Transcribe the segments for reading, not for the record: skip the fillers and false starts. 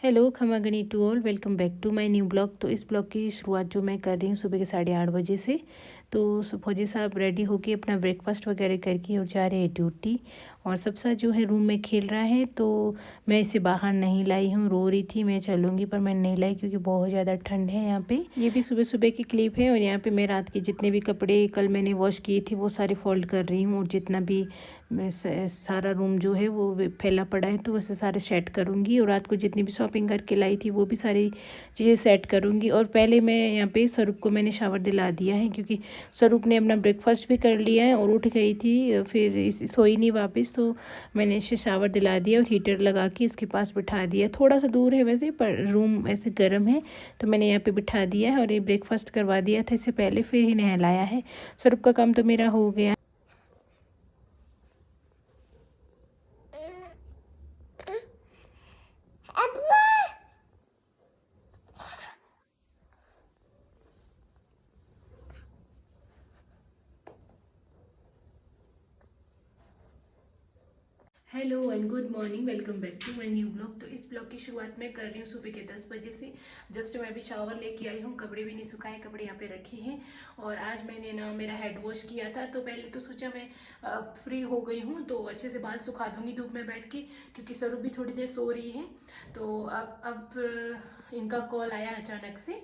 Hello खमागनी to all, welcome back to my new blog. तो इस ब्लॉग की शुरुआत जो मैं कर रही हूँ सुबह के 8:30 बजे से। तो फौजी साहब रेडी होके अपना ब्रेकफास्ट वगैरह करके और जा रहे हैं ड्यूटी। और सबसा जो है रूम में खेल रहा है, तो मैं इसे बाहर नहीं लाई हूँ। रो रही थी मैं चलूँगी, पर मैं नहीं लाई क्योंकि बहुत ज़्यादा ठंड है यहाँ पे। ये भी सुबह सुबह की क्लिप है। और यहाँ पे मैं रात के जितने भी कपड़े कल मैंने वॉश किए थे वो सारे फोल्ड कर रही हूँ। और जितना भी सारा रूम जो है वो फैला पड़ा है तो वैसे सारे सेट करूँगी। और रात को जितनी भी शॉपिंग करके लाई थी वो भी सारी चीज़ें सेट करूँगी। और पहले मैं यहाँ पे स्वरूप को मैंने शावर दिला दिया है, क्योंकि स्वरूप ने अपना ब्रेकफास्ट भी कर लिया है और उठ गई थी, फिर सोई नहीं वापस। तो मैंने इसे शावर दिला दिया और हीटर लगा के इसके पास बिठा दिया। थोड़ा सा दूर है वैसे, पर रूम ऐसे गर्म है तो मैंने यहाँ पे बिठा दिया है। और ये ब्रेकफास्ट करवा दिया था इससे पहले, फिर ही नहलाया है। स्वरूप का काम तो मेरा हो गया। Hello and good morning, welcome back to my new blog. तो इस ब्लॉग की शुरुआत मैं कर रही हूँ सुबह के 10 बजे से। जस्ट मैं अभी शावर लेके आई हूँ, कपड़े भी नहीं सुखाए, कपड़े यहाँ पे रखे हैं। और आज मैंने ना मेरा हेड वॉश किया था, तो पहले तो सोचा मैं फ्री हो गई हूँ तो अच्छे से बाल सुखा दूँगी धूप में बैठ के, क्योंकि स्वरूप भी थोड़ी देर सो रही है। तो अब इनका कॉल आया अचानक से।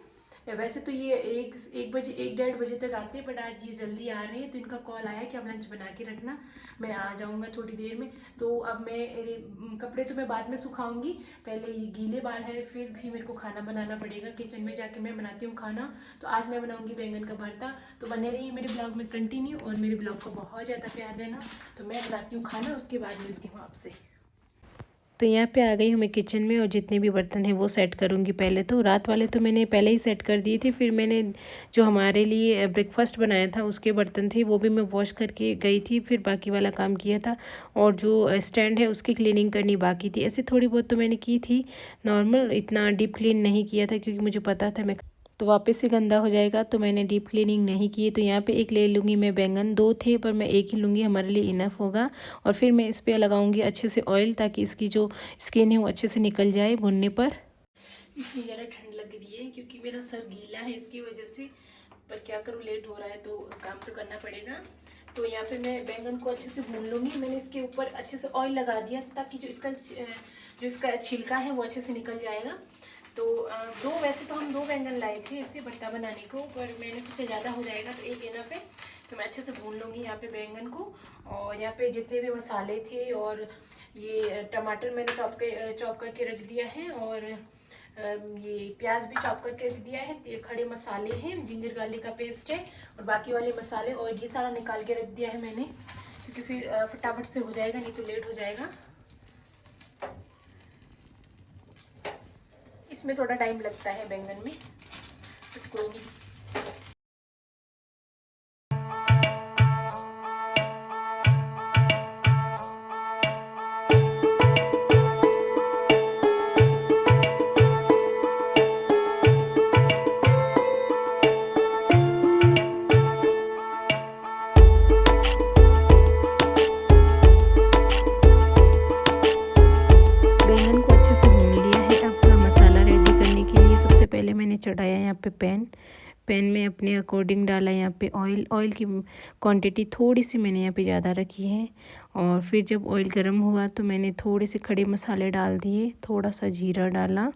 वैसे तो ये एक बजे 1-1:30 बजे तक आते हैं, बट आज ये जल्दी आ रहे हैं तो इनका कॉल आया कि आप लंच बना के रखना, मैं आ जाऊँगा थोड़ी देर में। तो अब मैं कपड़े तो मैं बाद में सुखाऊंगी, पहले ये गीले बाल है, फिर भी मेरे को खाना बनाना पड़ेगा। किचन में जाके मैं बनाती हूँ खाना। तो आज मैं बनाऊंगी बैंगन का भरता। तो बने रहिए मेरे ब्लॉग में कंटिन्यू, और मेरे ब्लॉग को बहुत ज़्यादा प्यार देना। तो मैं बनाती हूँ खाना, उसके बाद मिलती हूँ आपसे। तो यहाँ पे आ गई हूँ मैं किचन में, और जितने भी बर्तन हैं वो सेट करूँगी। पहले तो रात वाले तो मैंने पहले ही सेट कर दिए थे। फिर मैंने जो हमारे लिए ब्रेकफास्ट बनाया था उसके बर्तन थे वो भी मैं वॉश करके गई थी, फिर बाकी वाला काम किया था। और जो स्टैंड है उसकी क्लीनिंग करनी बाकी थी। ऐसे थोड़ी बहुत तो मैंने की थी नॉर्मल, इतना डीप क्लीन नहीं किया था क्योंकि मुझे पता था मैं तो वापस से गंदा हो जाएगा, तो मैंने डीप क्लीनिंग नहीं की। तो यहाँ पे एक ले लूँगी मैं बैंगन, 2 थे पर मैं एक ही लूँगी, हमारे लिए इनफ होगा। और फिर मैं इस पर लगाऊँगी अच्छे से ऑयल, ताकि इसकी जो स्किन है वो अच्छे से निकल जाए भुनने पर। इतनी ज़्यादा ठंड लग रही है क्योंकि मेरा सर गीला है इसकी वजह से, पर क्या करूँ, लेट हो रहा है तो काम तो करना पड़ेगा। तो यहाँ पे मैं बैंगन को अच्छे से भून लूँगी। मैंने इसके ऊपर अच्छे से ऑयल लगा दिया ताकि जो इसका छिलका है वो अच्छे से निकल जाएगा। तो वैसे तो हम 2 बैंगन लाए थे इससे भरता बनाने को, पर मैंने सोचा ज़्यादा हो जाएगा तो एक इनफ है। तो मैं अच्छे से भून लूँगी यहाँ पे बैंगन को। और यहाँ पे जितने भी मसाले थे, और ये टमाटर मैंने चॉप करके रख दिया है, और ये प्याज भी चॉप करके रख दिया है। ये खड़े मसाले हैं, जिंजर गार्लिक का पेस्ट है, और बाकी वाले मसाले, और ये सारा निकाल के रख दिया है मैंने, क्योंकि फिर फटाफट से हो जाएगा, नहीं तो लेट हो जाएगा। इसमें थोड़ा टाइम लगता है बैंगन में, तो कोई नहीं। बैंगन को अच्छे से भून लिया है। अब मसाला रेडी करने के लिए सबसे पहले मैंने चढ़ाया यहाँ पे पैन में अपने अकॉर्डिंग डाला यहाँ पे ऑयल की क्वांटिटी थोड़ी सी मैंने यहाँ पे ज़्यादा रखी है। और फिर जब ऑयल गर्म हुआ तो मैंने थोड़े से खड़े मसाले डाल दिए, थोड़ा सा जीरा डाला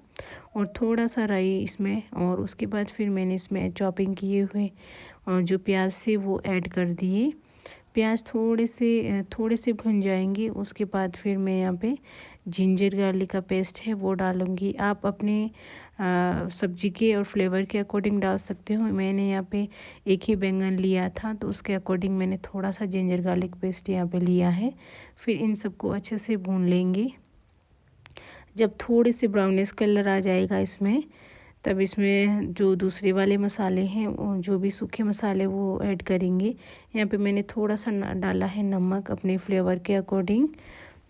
और थोड़ा सा राई इसमें। और उसके बाद फिर मैंने इसमें चॉपिंग किए हुए और जो प्याज थे वो ऐड कर दिए। प्याज थोड़े से भुन जाएंगे, उसके बाद फिर मैं यहाँ पे जिंजर गार्लिक का पेस्ट है वो डालूँगी। आप अपने सब्जी के और फ्लेवर के अकॉर्डिंग डाल सकते हो। मैंने यहाँ पे एक ही बैंगन लिया था तो उसके अकॉर्डिंग मैंने थोड़ा सा जिंजर गार्लिक पेस्ट यहाँ पे लिया है। फिर इन सबको अच्छे से भून लेंगे। जब थोड़े से ब्राउनिश कलर आ जाएगा इसमें, तब इसमें जो दूसरे वाले मसाले हैं, जो भी सूखे मसाले, वो ऐड करेंगे। यहाँ पे मैंने थोड़ा सा डाला है नमक अपने फ्लेवर के अकॉर्डिंग,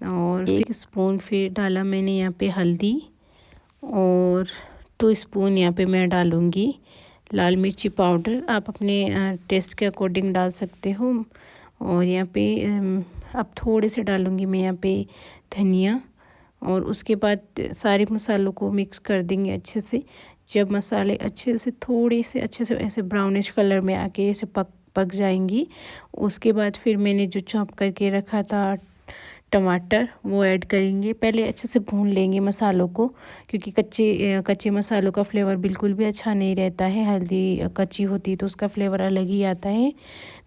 और 1 स्पून फिर डाला मैंने यहाँ पे हल्दी, और 2 स्पून यहाँ पे मैं डालूँगी लाल मिर्ची पाउडर। आप अपने टेस्ट के अकॉर्डिंग डाल सकते हो। और यहाँ पे अब थोड़े से डालूँगी मैं यहाँ पे धनिया, और उसके बाद सारे मसालों को मिक्स कर देंगे अच्छे से। जब मसाले अच्छे से थोड़े से अच्छे से ऐसे ब्राउनिश कलर में आके ऐसे पक जाएंगी, उसके बाद फिर मैंने जो चॉप करके रखा था टमाटर वो ऐड करेंगे। पहले अच्छे से भून लेंगे मसालों को, क्योंकि कच्चे मसालों का फ्लेवर बिल्कुल भी अच्छा नहीं रहता है। हल्दी कच्ची होती है तो उसका फ्लेवर अलग ही आता है।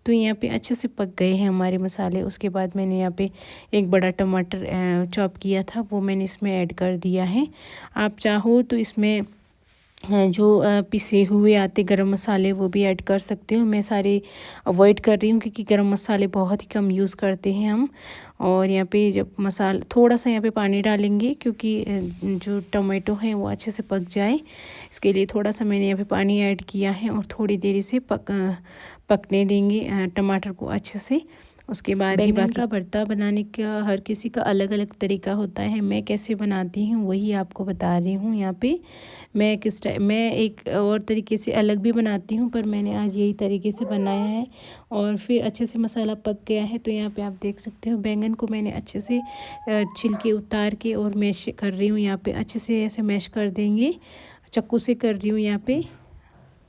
तो यहाँ पे अच्छे से पक गए हैं हमारे मसाले। उसके बाद मैंने यहाँ पे एक बड़ा टमाटर चॉप किया था वो मैंने इसमें ऐड कर दिया है। आप चाहो तो इसमें जो पिसे हुए आते गरम मसाले वो भी ऐड कर सकते हो। मैं सारे अवॉइड कर रही हूँ क्योंकि गरम मसाले बहुत ही कम यूज़ करते हैं हम। और यहाँ पे जब मसाला थोड़ा सा यहाँ पे पानी डालेंगे क्योंकि जो टमाटो है वो अच्छे से पक जाए, इसके लिए थोड़ा सा मैंने यहाँ पे पानी ऐड किया है और थोड़ी देर से पकने देंगे टमाटर को अच्छे से। उसके बाद ही बैंगन का भरता बनाने का हर किसी का अलग अलग तरीका होता है। मैं कैसे बनाती हूँ वही आपको बता रही हूँ। यहाँ पे मैं एक और तरीके से अलग भी बनाती हूँ, पर मैंने आज यही तरीके से बनाया है। और फिर अच्छे से मसाला पक गया है तो यहाँ पे आप देख सकते हो बैंगन को मैंने अच्छे से छिलके उतार के और मैश कर रही हूँ। यहाँ पे अच्छे से ऐसे मैश कर देंगे, चाकू से कर रही हूँ। यहाँ पे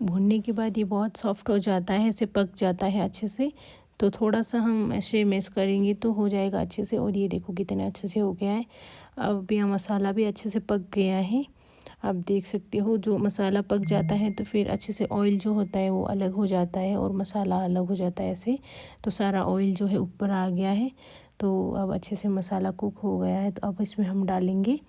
भूनने के बाद ये बहुत सॉफ्ट हो जाता है, ऐसे पक जाता है अच्छे से। तो थोड़ा सा हम ऐसे मैश करेंगे तो हो जाएगा अच्छे से। और ये देखो कितने अच्छे से हो गया है। अब यहाँ मसाला भी अच्छे से पक गया है। आप देख सकते हो जो मसाला पक जाता है तो फिर अच्छे से ऑयल जो होता है वो अलग हो जाता है और मसाला अलग हो जाता है ऐसे। तो सारा ऑयल जो है ऊपर आ गया है। तो अब अच्छे से मसाला कुक हो गया है। तो अब इसमें हम डालेंगे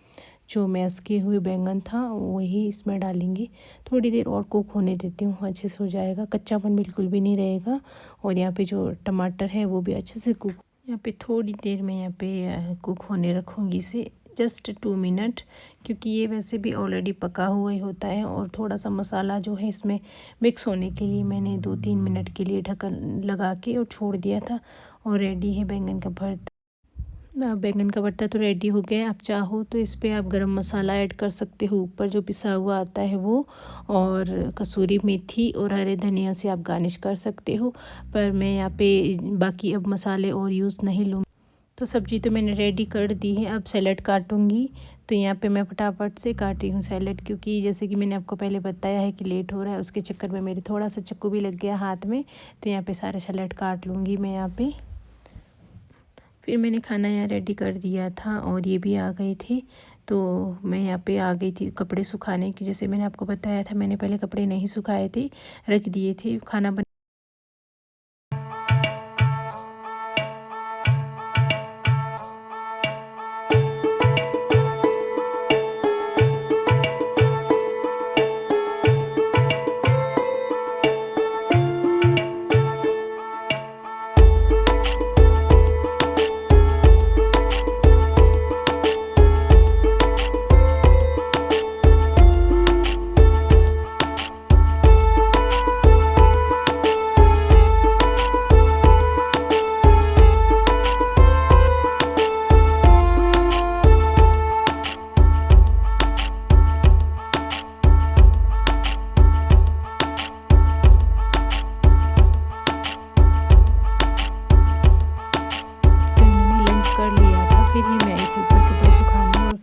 जो मैश किए हुए बैंगन था वही इसमें डालेंगे। थोड़ी देर और कुक होने देती हूँ, अच्छे से हो जाएगा, कच्चापन बिल्कुल भी नहीं रहेगा। और यहाँ पे जो टमाटर है वो भी अच्छे से कुक, यहाँ पे थोड़ी देर में यहाँ पे कुक होने रखूँगी इसे, जस्ट 2 मिनट, क्योंकि ये वैसे भी ऑलरेडी पका हुआ ही होता है। और थोड़ा सा मसाला जो है इसमें मिक्स होने के लिए मैंने 2-3 मिनट के लिए ढक्कन लगा के और छोड़ दिया था। और रेडी है बैंगन का भरता। बैंगन का भरता तो रेडी हो गया। आप चाहो तो इस पर आप गरम मसाला ऐड कर सकते हो, ऊपर जो पिसा हुआ आता है वो, और कसूरी मेथी और हरे धनिया से आप गार्निश कर सकते हो। पर मैं यहाँ पे बाकी अब मसाले और यूज़ नहीं लूँगी। तो सब्ज़ी तो मैंने रेडी कर दी है, अब सैलेड काटूँगी। तो यहाँ पे मैं फटाफट से काट रही हूँ सैलेड, क्योंकि जैसे कि मैंने आपको पहले बताया है कि लेट हो रहा है, उसके चक्कर में मेरे थोड़ा सा चाकू भी लग गया हाथ में। तो यहाँ पे सारे सैलेड काट लूँगी मैं यहाँ पे। फिर मैंने खाना यहाँ रेडी कर दिया था और ये भी आ गए थे। तो मैं यहाँ पे आ गई थी कपड़े सुखाने की। जैसे मैंने आपको बताया था मैंने पहले कपड़े नहीं सुखाए थे, रख दिए थे। खाना बन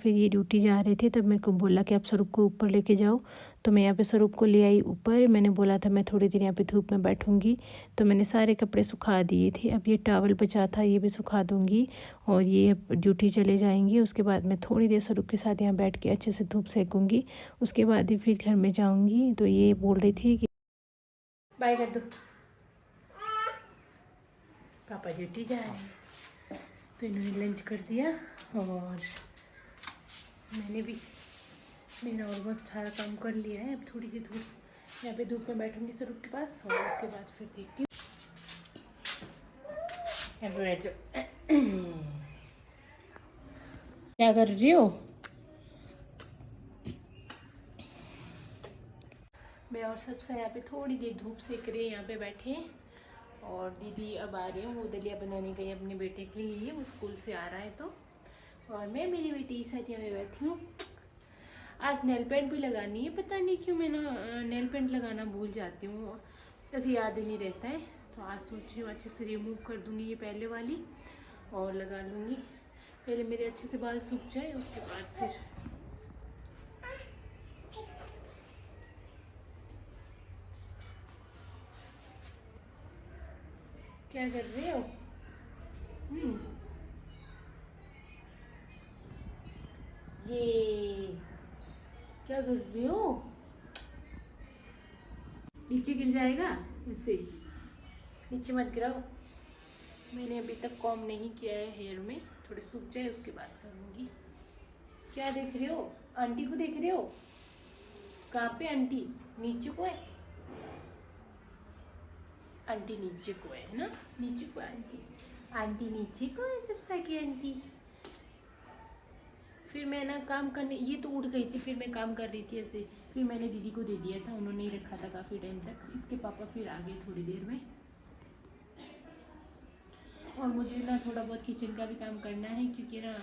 फिर ये ड्यूटी जा रहे थे, तब मेरे को बोला कि आप स्वरूप को ऊपर लेके जाओ। तो मैं यहाँ पे स्वरूप को ले आई ऊपर। मैंने बोला था मैं थोड़ी देर यहाँ पे धूप में बैठूंगी, तो मैंने सारे कपड़े सुखा दिए थे। अब ये टॉवल बचा था ये भी सुखा दूंगी और ये ड्यूटी चले जाएंगी। उसके बाद मैं थोड़ी देर स्वरूप के साथ यहाँ बैठ के अच्छे से धूप सेकूँगी। उसके बाद ही फिर घर में जाऊँगी। तो ये बोल रही थी कि बाय कर दो, पापा ड्यूटी जा रहे हैं। तो इन्होंने लंच कर दिया और मैंने भी मेरा ऑलमोस्ट सारा काम कर लिया है। अब थोड़ी सी धूप यहाँ पे धूप में बैठूंगी स्वरूप के पास और उसके बाद फिर देखती हूँ। क्या कर रही हो? मैं और सबसे यहाँ पे थोड़ी देर धूप सेक रहे यहाँ पे बैठे। और दीदी अब आ रही हूँ, वो दलिया बनाने गई अपने बेटे के लिए, वो स्कूल से आ रहा है तो। और मैं मेरी बेटी के साथ यहाँ पे बैठी हूँ। आज नेल पेंट भी लगानी है, पता नहीं क्यों मैं ना नेल पेंट लगाना भूल जाती हूँ, ऐसे याद ही नहीं रहता है। तो आज सोच रही हूँ अच्छे से रिमूव कर दूँगी ये पहले वाली और लगा लूँगी। पहले मेरे अच्छे से बाल सूख जाए, उसके बाद फिर क्या कर रहे हो? ये क्या कर रहे हो? नीचे गिर जाएगा, ऐसे नीचे मत गिराओ। मैंने अभी तक कॉम नहीं किया है हेयर में, थोड़े सूख जाए उसके बाद करूँगी। क्या देख रहे हो? आंटी को देख रहे हो? कहाँ पे आंटी? नीचे को है आंटी, नीचे को है ना, नीचे को आंटी, आंटी नीचे को है सबसा की आंटी। फिर मैं ना काम करने, ये तो उड़ गई थी, फिर मैं काम कर रही थी ऐसे, फिर मैंने दीदी को दे दिया था, उन्होंने ही रखा था काफ़ी टाइम तक। इसके पापा फिर आ गए थोड़ी देर में, और मुझे ना थोड़ा बहुत किचन का भी काम करना है, क्योंकि ना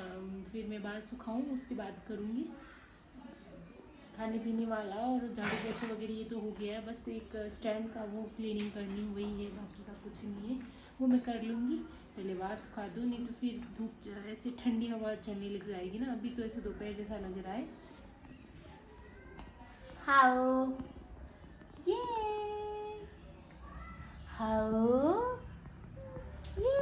फिर मैं बाल सुखाऊँ उसके बाद करूँगी। खाने पीने वाला और झाड़ू पोछा वगैरह ये तो हो गया है, बस एक स्टैंड का वो क्लीनिंग करनी वही है, बाकी का कुछ नहीं है, वो मैं कर लूँगी। पहले बाहर सुखा दूँ, नहीं तो फिर धूप ऐसे ठंडी हवा चलने लग जाएगी ना। अभी तो ऐसे दोपहर जैसा लग रहा है। हाओ ये, हाओ ये।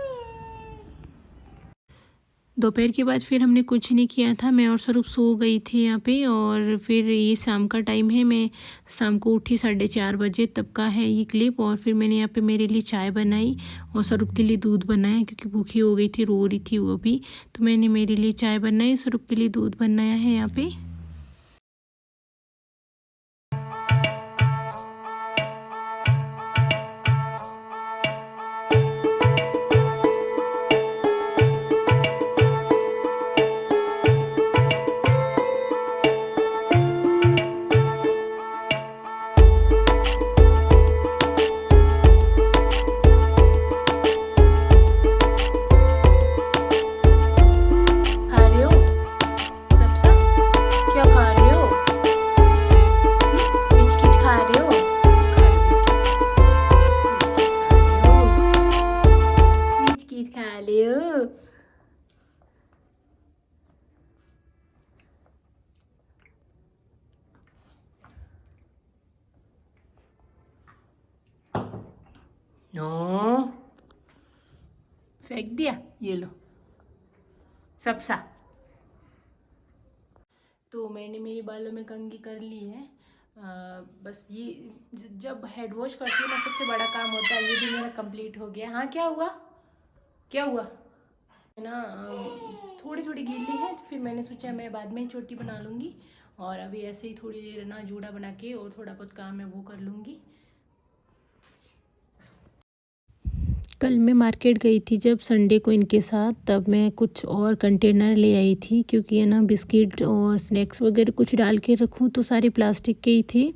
दोपहर के बाद फिर हमने कुछ नहीं किया था, मैं और स्वरूप सो गई थी यहाँ पे। और फिर ये शाम का टाइम है, मैं शाम को उठी 4:30 बजे, तब का है ये क्लिप। और फिर मैंने यहाँ पे मेरे लिए चाय बनाई और स्वरूप के लिए दूध बनाया, क्योंकि भूखी हो गई थी, रो रही थी वो भी। तो मैंने मेरे लिए चाय बनाई, स्वरूप के लिए दूध बनाया है यहाँ पे। नो, फेंक दिया, ये लो सबसा। तो मैंने मेरे बालों में कंघी कर ली है। बस ये जब हेड वॉश करती हूँ ना, सबसे बड़ा काम होता है, ये भी मेरा कंप्लीट हो गया। हाँ क्या हुआ, क्या हुआ ना? थोड़ी थोड़ी गीली है, तो फिर मैंने सोचा मैं बाद में चोटी बना लूँगी, और अभी ऐसे ही थोड़ी देर ना जूड़ा बना के और थोड़ा बहुत काम है वो कर लूँगी। कल मैं मार्केट गई थी जब संडे को इनके साथ, तब मैं कुछ और कंटेनर ले आई थी, क्योंकि है ना बिस्किट और स्नैक्स वगैरह कुछ डाल के रखूँ तो सारे प्लास्टिक के ही थे,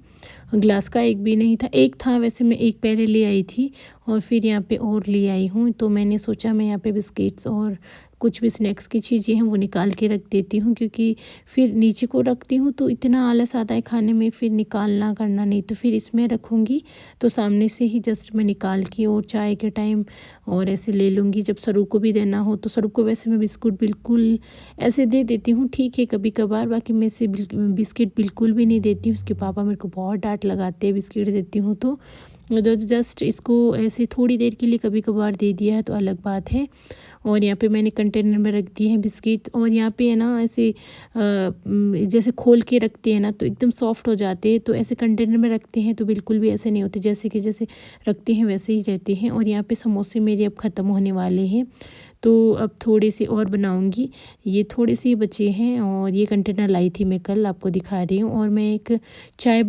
ग्लास का एक भी नहीं था। एक था वैसे, मैं एक पहले ले आई थी और फिर यहाँ पे और ले आई हूँ। तो मैंने सोचा मैं यहाँ पे बिस्किट्स और कुछ भी स्नैक्स की चीज़ें हैं वो निकाल के रख देती हूँ, क्योंकि फिर नीचे को रखती हूँ तो इतना आलस आता है खाने में, फिर निकालना करना नहीं, तो फिर इसमें रखूँगी तो सामने से ही जस्ट मैं निकाल के और चाय के टाइम और ऐसे ले लूँगी। जब स्वरूप को भी देना हो तो स्वरूप को वैसे मैं बिस्कुट बिल्कुल ऐसे दे देती हूँ, ठीक है कभी कभार, बाकी मैं से बिस्किट बिल्कुल भी नहीं देती हूँ। उसके पापा मेरे को बहुत डांट लगाते हैं बिस्किट देती हूँ तो जस्ट इसको ऐसे थोड़ी देर के लिए कभी कभार दे दिया है तो अलग बात है। और यहाँ पे मैंने कंटेनर में रख दिए हैं बिस्किट, और यहाँ पे है ना ऐसे जैसे खोल के रखते हैं ना तो एकदम सॉफ्ट हो जाते हैं, तो ऐसे कंटेनर में रखते हैं तो बिल्कुल भी ऐसे नहीं होते, जैसे कि जैसे रखते हैं वैसे ही रहते हैं। और यहाँ पे समोसे मेरे अब ख़त्म होने वाले हैं, तो अब थोड़े से और बनाऊंगी। ये थोड़े से ही बचे हैं, और ये कंटेनर लाई थी मैं कल, आपको दिखा रही हूँ। और मैं एक चाय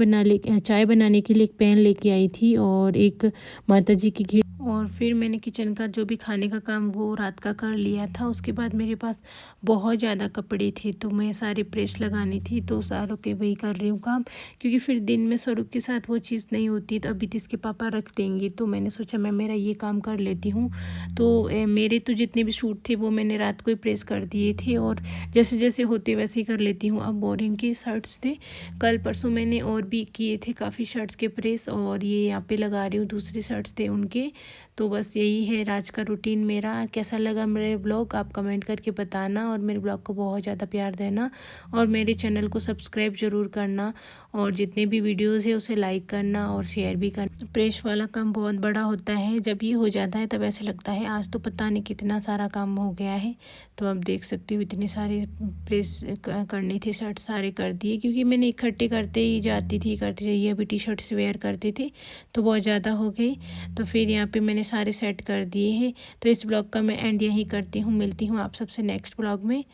बनाने के लिए एक पैन लेके आई थी और एक माता जी की घी, और फिर मैंने किचन का जो भी खाने का काम वो रात का कर लिया था। उसके बाद मेरे पास बहुत ज़्यादा कपड़े थे तो मैं सारे प्रेस लगानी थी, तो सारों के वही कर रही हूँ काम, क्योंकि फिर दिन में स्वरूप के साथ वो चीज़ नहीं होती, तो अभी इसके पापा रख देंगे, तो मैंने सोचा मैं मेरा ये काम कर लेती हूँ। तो मेरे तो जितने भी सूट थे वो मैंने रात को ही प्रेस कर दिए थे, और जैसे जैसे होते वैसे ही कर लेती हूँ। अब और इनके शर्ट्स थे, कल परसों मैंने और भी किए थे काफ़ी शर्ट्स के प्रेस, और ये यहाँ पे लगा रही हूँ दूसरे शर्ट्स थे उनके, तो बस यही है आज का रूटीन मेरा। कैसा लगा मेरे ब्लॉग आप कमेंट करके बताना, और मेरे ब्लॉग को बहुत ज़्यादा प्यार देना, और मेरे चैनल को सब्सक्राइब ज़रूर करना, और जितने भी वीडियोज़ है उसे लाइक करना और शेयर भी करना। प्रेस वाला काम बहुत बड़ा होता है, जब ये हो जाता है तब ऐसे लगता है आज तो पता नहीं कितना सारा काम हो गया है। तो आप देख सकते हो इतने सारे प्रेस करने थे, शर्ट सारे कर दिए, क्योंकि मैंने इकट्ठे करते ही जाती थी, करते जाइए। अभी टी शर्ट्स वेयर करते थे तो बहुत ज़्यादा हो गई, तो फिर यहाँ पे मैंने सारे सेट कर दिए हैं। तो इस ब्लॉग का मैं एंड यहीं करती हूँ, मिलती हूँ आप सबसे नेक्स्ट ब्लॉग में।